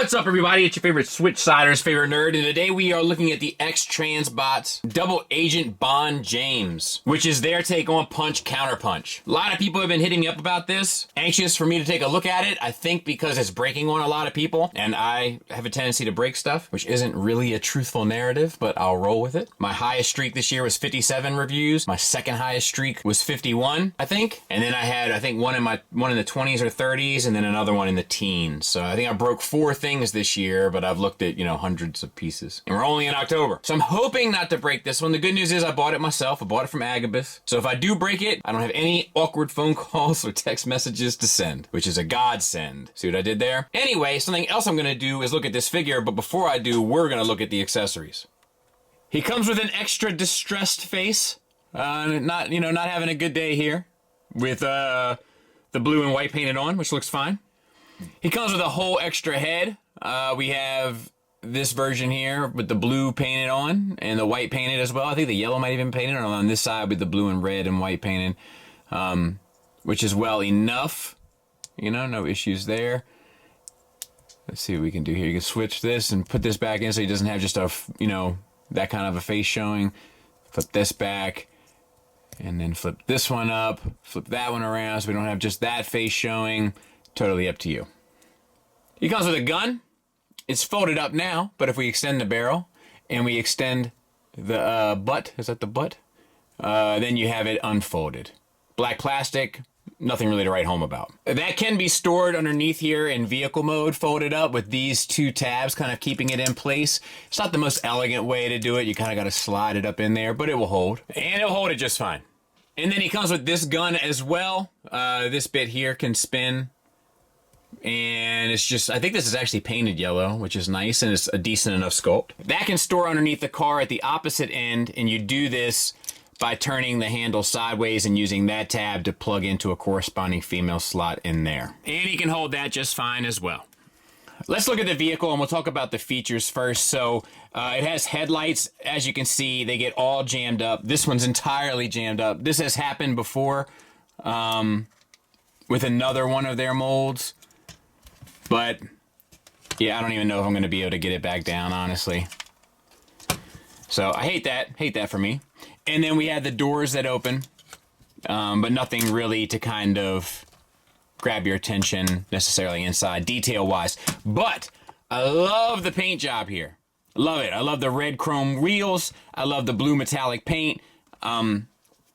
What's up, everybody? It's your favorite Switchsider's favorite nerd, and today we are looking at the Transbots Double Agent Bond James, which is their take on Punch Counterpunch. A lot of people have been hitting me up about this, anxious for me to take a look at it, I think because it's breaking on a lot of people, and I have a tendency to break stuff, which isn't really a truthful narrative, but I'll roll with it. My highest streak this year was 57 reviews. My second highest streak was 51, I think. And then I had, I think, one in the 20s or 30s, and then another one in the teens. So I think I broke 4 things this year, but I've looked at, hundreds of pieces. And we're only in October. So I'm hoping not to break this one. The good news is I bought it myself. I bought it from Agabus. So if I do break it, I don't have any awkward phone calls or text messages to send, which is a godsend. See what I did there? Anyway, something else I'm going to do is look at this figure, but before I do, we're going to look at the accessories. He comes with an extra distressed face. Not having a good day here with the blue and white painted on, which looks fine. He comes with a whole extra head. We have this version here with the blue painted on and the white painted as well. I think the yellow might even painted on this side with the blue and red and white painted, which is well enough. No issues there. Let's see what we can do here. You can switch this and put this back in so he doesn't have just a, that kind of a face showing. Flip this back and then flip this one up, flip that one around so we don't have just that face showing. Totally up to you. He comes with a gun. It's folded up now, but if we extend the barrel and we extend the butt, is that the butt? Then you have it unfolded. Black plastic, nothing really to write home about. That can be stored underneath here in vehicle mode, folded up with these 2 tabs kind of keeping it in place. It's not the most elegant way to do it. You kind of got to slide it up in there, but it will hold. And it'll hold it just fine. And then he comes with this gun as well. This bit here can spin. And it's just, I think this is actually painted yellow, which is nice, and it's a decent enough sculpt. That can store underneath the car at the opposite end, and you do this by turning the handle sideways and using that tab to plug into a corresponding female slot in there. And you can hold that just fine as well. Let's look at the vehicle, and we'll talk about the features first. So it has headlights. As you can see, they get all jammed up. This one's entirely jammed up. This has happened before with another one of their molds. But, yeah, I don't even know if I'm going to be able to get it back down, honestly. So, I hate that. Hate that for me. And then we had the doors that open, but nothing really to kind of grab your attention necessarily inside, detail-wise. But I love the paint job here. Love it. I love the red chrome wheels. I love the blue metallic paint.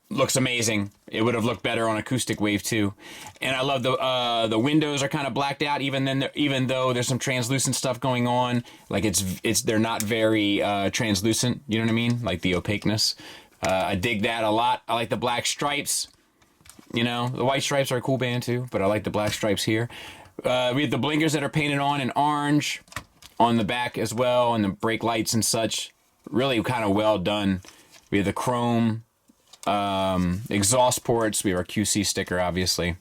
Looks amazing. It would have looked better on Acoustic Wave too. And I love the windows are kind of blacked out, even though there's some translucent stuff going on. Like they're not very translucent. You know what I mean? Like the opaqueness. I dig that a lot. I like the black stripes. The white stripes are a cool band too, but I like the black stripes here. We have the blinkers that are painted on in orange on the back as well, and the brake lights and such. Really kind of well done. We have the chrome exhaust ports. We have our QC sticker, obviously.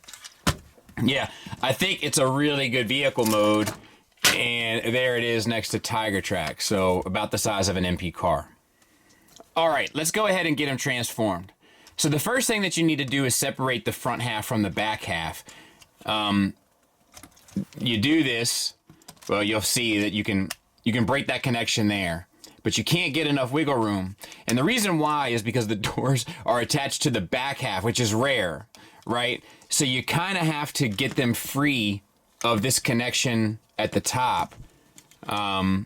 Yeah, I think it's a really good vehicle mode, and there it is next to Tiger Track, so about the size of an MP car. All right, let's go ahead and get them transformed. So the first thing that you need to do is separate the front half from the back half. You do this, well, you'll see that you can break that connection there. But you can't get enough wiggle room. And the reason why is because the doors are attached to the back half, which is rare, right? So you kind of have to get them free of this connection at the top. And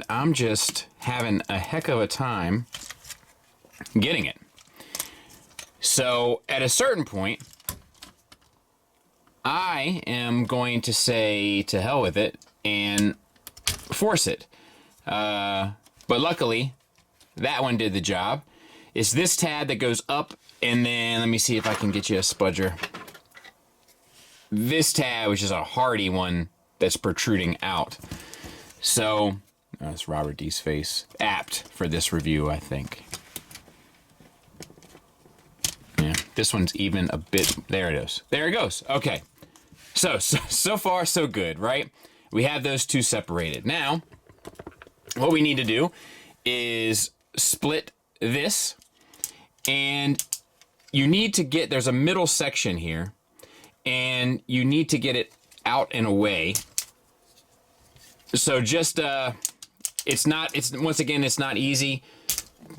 I'm just having a heck of a time getting it. So at a certain point, I am going to say to hell with it and force it. But luckily, that one did the job. It's this tab that goes up, and then let me see if I can get you a spudger. This tab, which is a hardy one that's protruding out. So, that's Robert D's face. Apt for this review, I think. Yeah, this one's even a bit, there it is. There it goes. Okay. So far, so good, right? We have those 2 separated. Now, what we need to do is split this, and you need to get, there's a middle section here, and you need to get it out and away. So just, once again, it's not easy,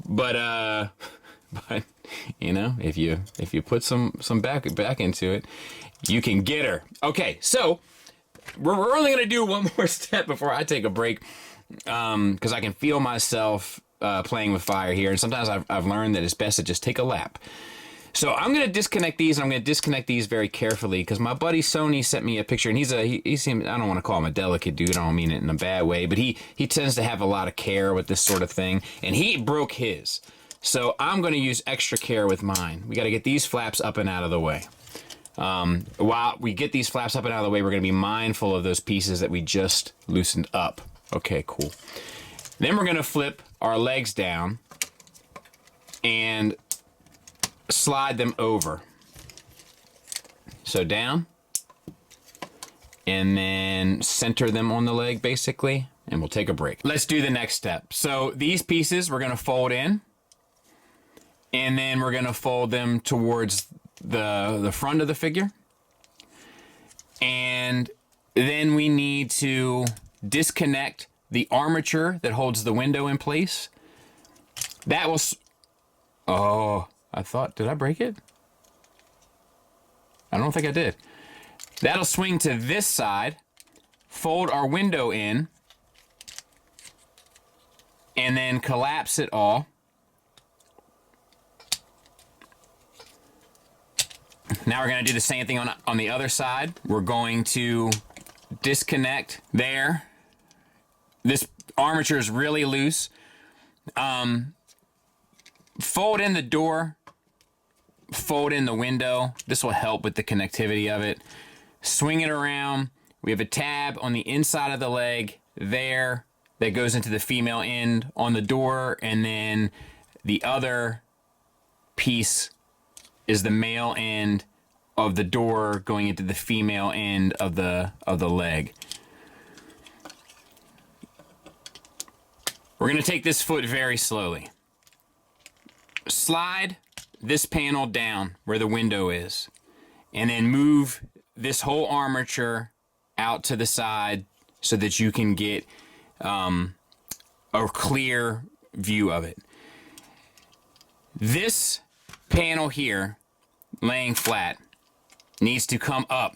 but you know, if you put some back into it, you can get her. Okay, so we're only gonna do one more step before I take a break, because I can feel myself playing with fire here, and sometimes I've learned that it's best to just take a lap. So I'm gonna disconnect these, and I'm gonna disconnect these very carefully, because my buddy Sony sent me a picture, and he seems, I don't want to call him a delicate dude, I don't mean it in a bad way, but he tends to have a lot of care with this sort of thing, and he broke his. So I'm gonna use extra care with mine. We got to get these flaps up and out of the way. While we get these flaps up and out of the way, we're gonna be mindful of those pieces that we just loosened up. Okay, cool. Then we're gonna flip our legs down and slide them over. So down, and then center them on the leg basically, and we'll take a break. Let's do the next step. So these pieces we're gonna fold in, and then we're gonna fold them towards the front of the figure. And then we need to disconnect the armature that holds the window in place. That will, oh, I thought, did I break it? I don't think I did. That'll swing to this side, fold our window in, and then collapse it all. Now we're gonna do the same thing on the other side. We're going to disconnect there. This armature is really loose. Fold in the door, fold in the window. This will help with the connectivity of it. Swing it around. We have a tab on the inside of the leg there that goes into the female end on the door, and then the other piece is the male end of the door going into the female end of the leg. We're gonna take this foot very slowly. Slide this panel down where the window is, and then move this whole armature out to the side so that you can get a clear view of it. This panel here, laying flat, needs to come up.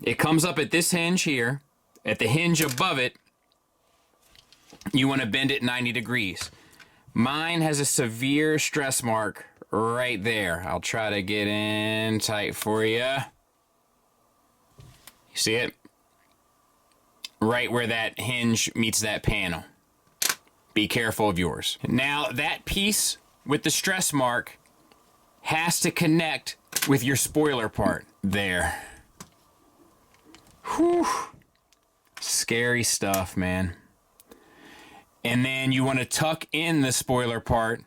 It comes up at this hinge here. At the hinge above it, you want to bend it 90 degrees. Mine has a severe stress mark right there. I'll try to get in tight for you. You see it? Right where that hinge meets that panel. Be careful of yours. Now that piece with the stress mark has to connect with your spoiler part. There. Whew. Scary stuff, man. And then you want to tuck in the spoiler part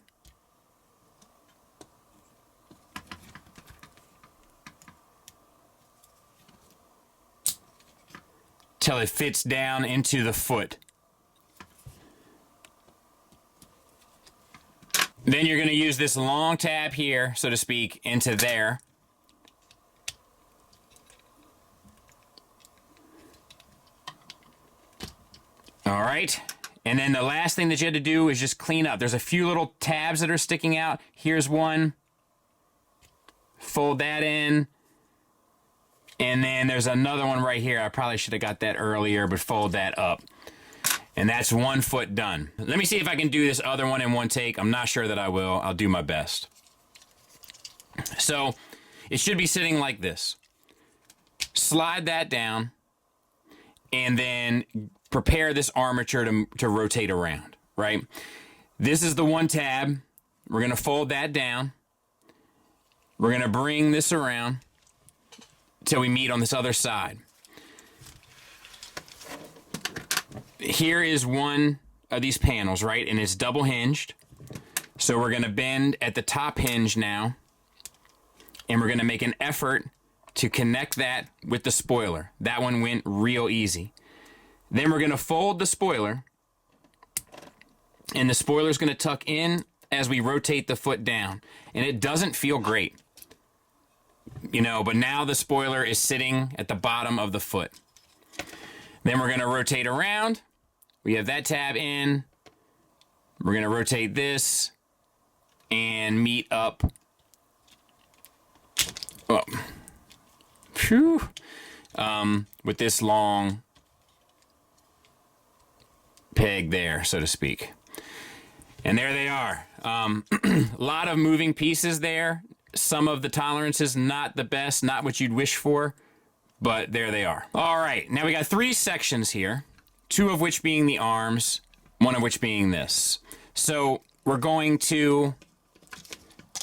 till it fits down into the foot. Then you're going to use this long tab here, so to speak, into there. All right. And then the last thing that you had to do is just clean up. There's a few little tabs that are sticking out. Here's one. Fold that in. And then there's another one right here. I probably should have got that earlier, but fold that up. And that's one foot done. Let me see if I can do this other one in one take. I'm not sure that I will. I'll do my best. So it should be sitting like this. Slide that down, and then prepare this armature to rotate around, right? This is the one tab. We're gonna fold that down. We're gonna bring this around till we meet on this other side. Here is one of these panels, right? And it's double hinged. So we're gonna bend at the top hinge now, and we're gonna make an effort to connect that with the spoiler. That one went real easy. Then we're gonna fold the spoiler, and the spoiler is gonna tuck in as we rotate the foot down. And it doesn't feel great. you know, but now the spoiler is sitting at the bottom of the foot. Then we're going to rotate around. We have that tab in. We're going to rotate this and meet up. Oh. Phew. With this long peg there, so to speak. And there they are. A lot of moving pieces there. Some of the tolerances not the best, not what you'd wish for, but there they are. All right, now we got 3 sections here, 2 of which being the arms, 1 of which being this. So we're going to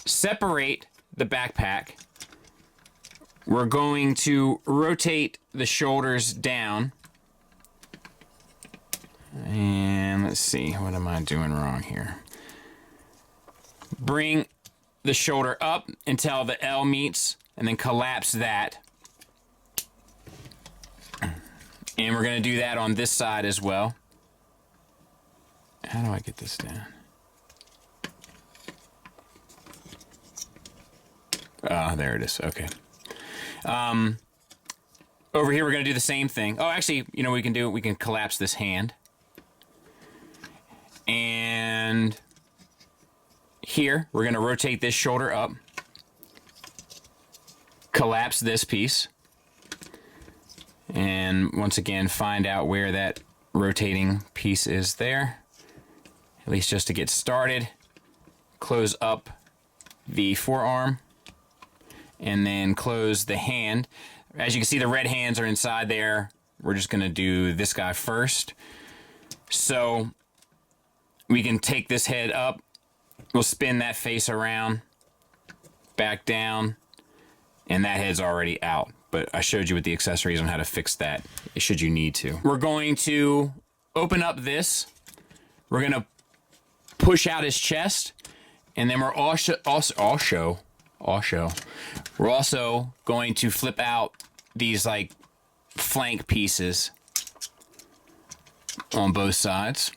separate the backpack. We're going to rotate the shoulders down. And let's see, what am I doing wrong here? Bring the shoulder up until the L meets, and then collapse that. And we're going to do that on this side as well. How do I get this down? Oh, there it is. Okay. Over here, we're going to do the same thing. Oh, actually, you know what we can do? We can collapse this hand. And here, we're going to rotate this shoulder up. Collapse this piece. And once again, find out where that rotating piece is there. At least just to get started. Close up the forearm. And then close the hand. As you can see, the red hands are inside there. We're just going to do this guy first. So we can take this head up. We'll spin that face around, back down, and that head's already out. But I showed you with the accessories on how to fix that, should you need to. We're going to open up this. We're going to push out his chest, and then we're also going to flip out these like flank pieces on both sides.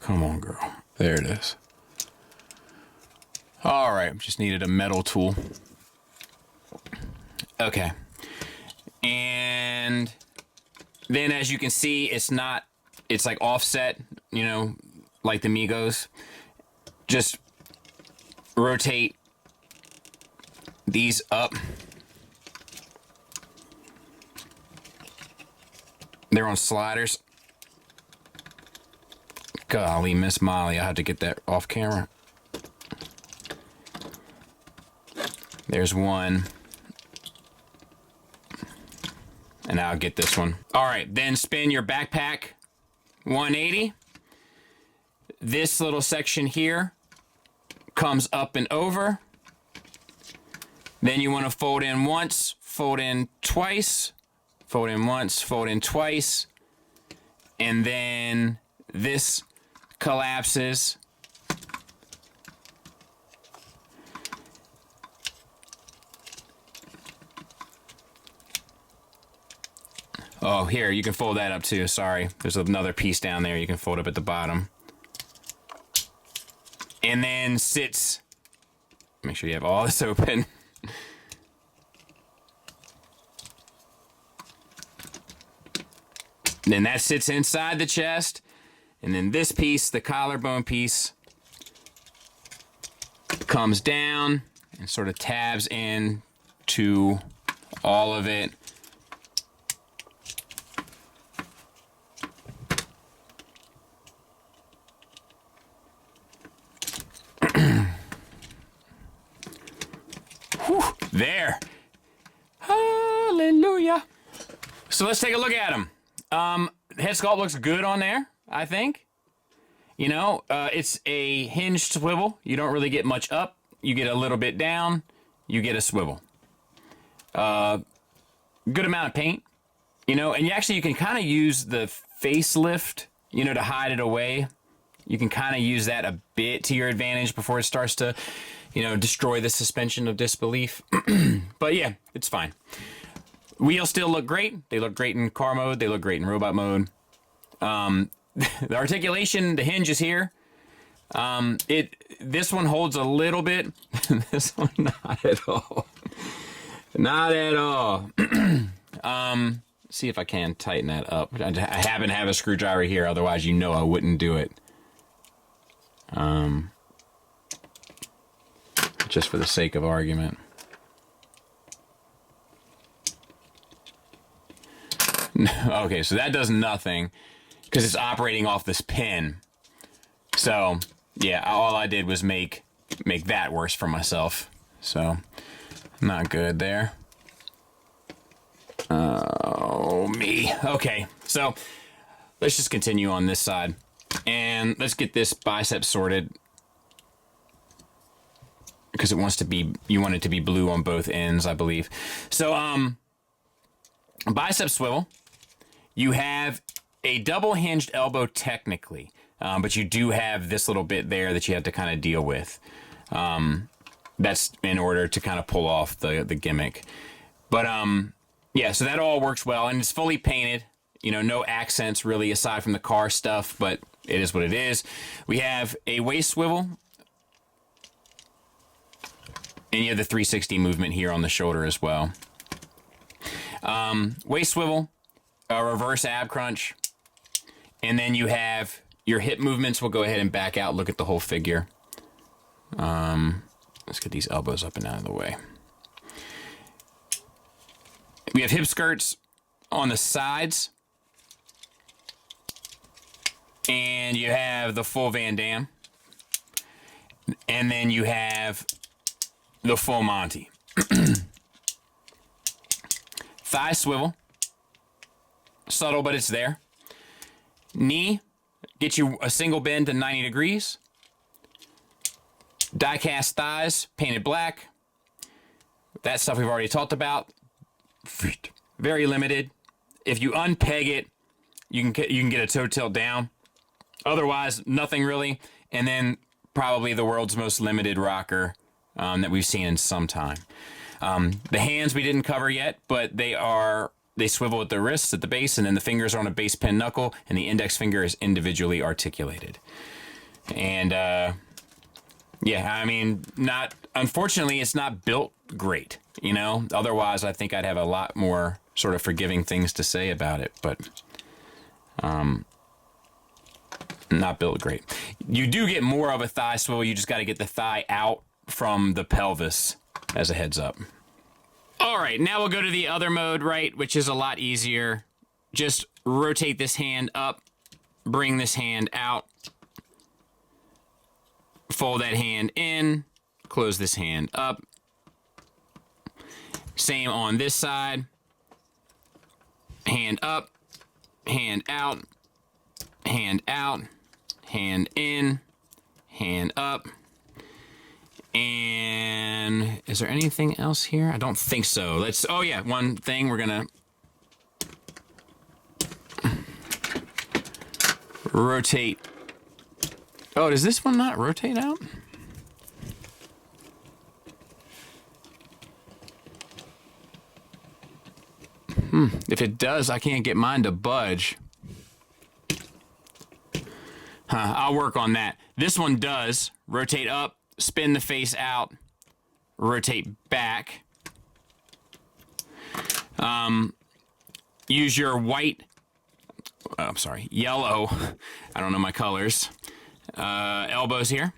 Come on, girl. There it is. All right, just needed a metal tool. Okay. And then as you can see, it's like offset, you know, like the Migos. Just rotate these up. They're on sliders. Golly, Miss Molly, I had to get that off camera. There's one. And I'll get this one. All right, then spin your backpack 180. This little section here comes up and over. Then you want to fold in once, fold in twice, fold in once, fold in twice. And then this collapses. Oh, here, you can fold that up too. Sorry. There's another piece down there you can fold up at the bottom. And then sits. Make sure you have all this open. Then that sits inside the chest. And then this piece, the collarbone piece, comes down and sort of tabs in to all of it. Whew, there. Hallelujah. So let's take a look at him. Head sculpt looks good on there, I think. You know, it's a hinged swivel. You don't really get much up. You get a little bit down. You get a swivel. Good amount of paint. You know, and you can kind of use the facelift, you know, to hide it away. You can kind of use that a bit to your advantage before it starts to, you know, destroy the suspension of disbelief. But yeah, it's fine. Wheels still look great. They look great in car mode. They look great in robot mode. The articulation, the hinge is here. This one holds a little bit. This one, not at all. Not at all. See if I can tighten that up. I happen to have a screwdriver here, otherwise you know I wouldn't do it. Just for the sake of argument. Okay, so that does nothing because it's operating off this pin. So, yeah, all I did was make that worse for myself. So, not good there. Oh, me. Okay, so let's just continue on this side. And let's get this bicep sorted. Because it wants to be, you want it to be blue on both ends, I believe. So, bicep swivel. You have a double hinged elbow technically, but you do have this little bit there that you have to kind of deal with. That's in order to kind of pull off the gimmick. But, yeah, so that all works well, and it's fully painted. You know, no accents really aside from the car stuff, but it is what it is. We have a waist swivel, and you have the 360 movement here on the shoulder as well. Waist swivel, a reverse ab crunch, and then you have your hip movements. Will go ahead and back out, look at the whole figure. Let's get these elbows up and out of the way. We have hip skirts on the sides, and you have the full Van Damme, and then you have the full Monty. Thigh swivel, subtle, but it's there. Knee, get you a single bend to 90 degrees. Die cast thighs, painted black. That stuff we've already talked about. Very limited. If you unpeg it, you can get a toe tilt down. Otherwise, nothing really. And then probably the world's most limited rocker that we've seen in some time. The hands we didn't cover yet, but they swivel at the wrists, at the base, and then the fingers are on a base pin knuckle, and the index finger is individually articulated. And yeah, I mean, unfortunately, it's not built great, you know? Otherwise, I think I'd have a lot more sort of forgiving things to say about it, but not built great. You do get more of a thigh swivel. You just got to get the thigh out from the pelvis as a heads up. All right, now we'll go to the other mode, right, which is a lot easier. Just rotate this hand up, bring this hand out, fold that hand in, close this hand up. Same on this side. Hand up, hand out, hand out, hand in, hand up. And is there anything else here? I don't think so. Oh yeah, one thing we're gonna rotate. Oh, does this one not rotate out? If it does, I can't get mine to budge. I'll work on that. This one does rotate up, spin the face out, rotate back. Use your yellow, I don't know my colors, elbows here.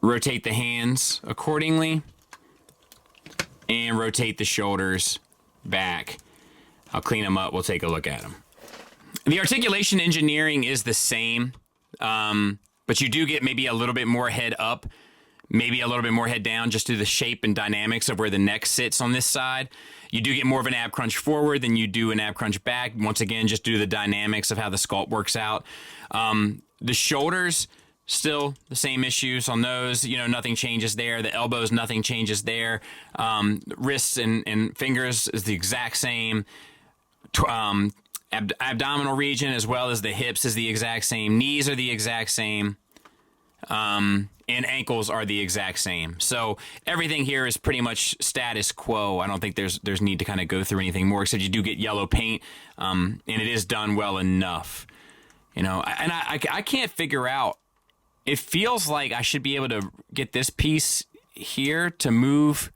Rotate the hands accordingly, and rotate the shoulders back. I'll clean them up. We'll take a look at them. The articulation engineering is the same, but you do get maybe a little bit more head up, maybe a little bit more head down, just to the shape and dynamics of where the neck sits on this side. You do get more of an ab crunch forward than you do an ab crunch back. Once again, just due to the dynamics of how the sculpt works out. The shoulders, still the same issues on those. You know, nothing changes there. The elbows, nothing changes there. Wrists and fingers is the exact same. Abdominal region as well as the hips is the exact same. Knees are the exact same. And ankles are the exact same. So everything here is pretty much status quo. I don't think there's need to kind of go through anything more, except you do get yellow paint, and it is done well enough. You know, and I can't figure out. It feels like I should be able to get this piece here to move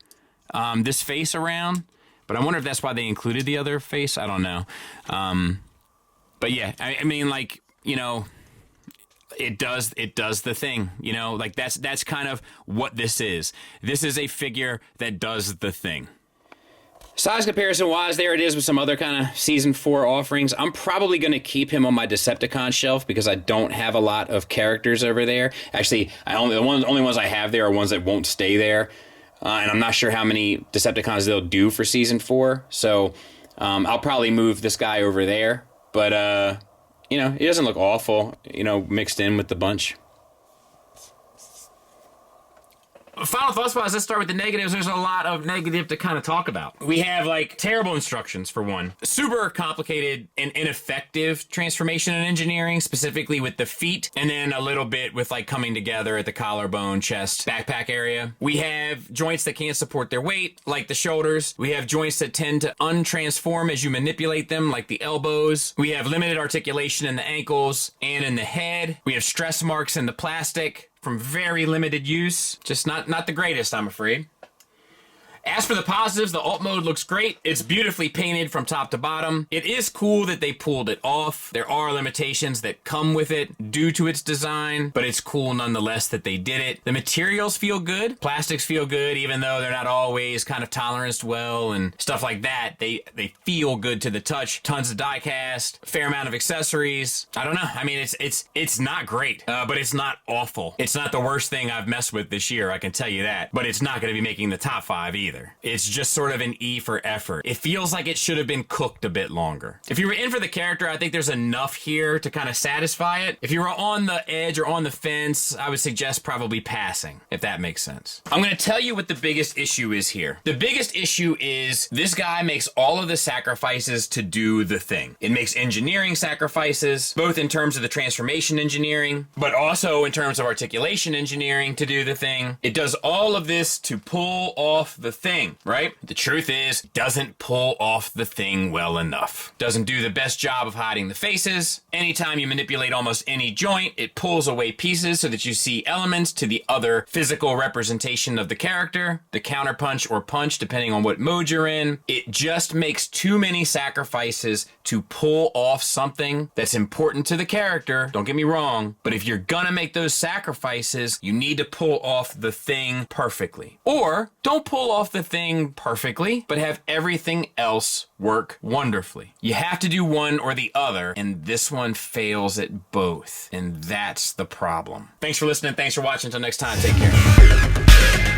this face around, but I wonder if that's why they included the other face. I don't know. But yeah, I mean, like, you know, it does the thing, you know, like that's kind of what this is. This is a figure that does the thing. Size comparison wise, there it is with some other kind of season 4 offerings. I'm probably going to keep him on my Decepticon shelf because I don't have a lot of characters over there. Actually, the only ones I have there are ones that won't stay there. And I'm not sure how many Decepticons they'll do for season 4. So I'll probably move this guy over there. But, you know, he doesn't look awful, you know, mixed in with the bunch. Final thoughts wise, let's start with the negatives. There's a lot of negative to kind of talk about. We have, like, terrible instructions, for one. Super complicated and ineffective transformation and engineering, specifically with the feet, and then a little bit with, like, coming together at the collarbone, chest, backpack area. We have joints that can't support their weight, like the shoulders. We have joints that tend to untransform as you manipulate them, like the elbows. We have limited articulation in the ankles and in the head. We have stress marks in the plastic from very limited use. Just not the greatest, I'm afraid. As for the positives, the alt mode looks great. It's beautifully painted from top to bottom. It is cool that they pulled it off. There are limitations that come with it due to its design, but it's cool nonetheless that they did it. The materials feel good. Plastics feel good, even though they're not always kind of toleranced well and stuff like that. They feel good to the touch. Tons of die cast, fair amount of accessories. I don't know. I mean, it's not great, but it's not awful. It's not the worst thing I've messed with this year, I can tell you that. But it's not going to be making the top 5 either. It's just sort of an E for effort. It feels like it should have been cooked a bit longer. If you were in for the character, I think there's enough here to kind of satisfy it. If you were on the edge or on the fence, I would suggest probably passing, if that makes sense. I'm going to tell you what the biggest issue is here. The biggest issue is this guy makes all of the sacrifices to do the thing. It makes engineering sacrifices, both in terms of the transformation engineering, but also in terms of articulation engineering to do the thing. It does all of this to pull off the thing, right? The truth is, doesn't pull off the thing well enough. Doesn't do the best job of hiding the faces. Anytime you manipulate almost any joint, it pulls away pieces so that you see elements to the other physical representation of the character, the counterpunch or punch, depending on what mode you're in. It just makes too many sacrifices to pull off something that's important to the character. Don't get me wrong, but if you're gonna make those sacrifices, you need to pull off the thing perfectly. Or don't pull off the thing perfectly, but have everything else work wonderfully. You have to do one or the other, and this one fails at both, and that's the problem. Thanks for listening. Thanks for watching. Until next time, take care.